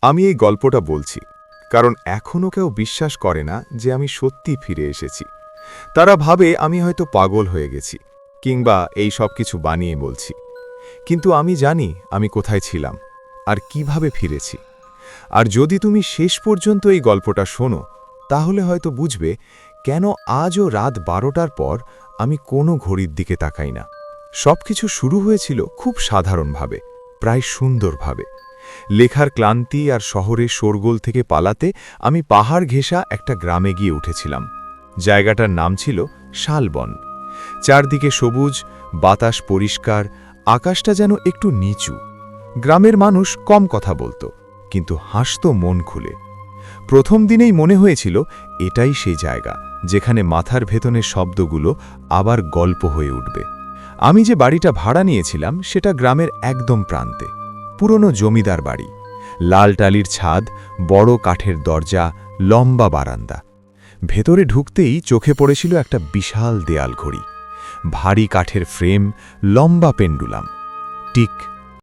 আমি এই গল্পটা বলছি কারণ এখনও কেউ বিশ্বাস করে না যে আমি সত্যি ফিরে এসেছি। তারা ভাবে আমি হয়তো পাগল হয়ে গেছি কিংবা এই সব কিছু বানিয়ে বলছি। কিন্তু আমি জানি আমি কোথায় ছিলাম আর কিভাবে ফিরেছি। আর যদি তুমি শেষ পর্যন্ত এই গল্পটা শোনো, তাহলে হয়তো বুঝবে কেন আজও রাত 12টার পর আমি কোনো ঘড়ির দিকে তাকাই না। সবকিছু শুরু হয়েছিল খুব সাধারণভাবে, প্রায় সুন্দরভাবে। লেখার ক্লান্তি আর শহরের শোরগোল থেকে পালাতে আমি পাহাড় ঘেঁষা একটা গ্রামে গিয়ে উঠেছিলাম। জায়গাটার নাম ছিল শালবন। চারদিকে সবুজ, বাতাস পরিষ্কার, আকাশটা যেন একটু নিচু। গ্রামের মানুষ কম কথা বলতো, কিন্তু হাসত মন খুলে। প্রথম দিনেই মনে হয়েছিল এটাই সেই জায়গা যেখানে মাথার ভেতনের শব্দগুলো আবার গল্প হয়ে উঠবে। আমি যে বাড়িটা ভাড়া নিয়েছিলাম সেটা গ্রামের একদম প্রান্তে। পুরনো জমিদার বাড়ি, লাল টালির ছাদ, বড় কাঠের দরজা, লম্বা বারান্দা। ভেতরে ঢুকতেই চোখে পড়েছিল একটা বিশাল দেয়াল ঘড়ি, ভারী কাঠের ফ্রেম, লম্বা পেন্ডুলাম। টিক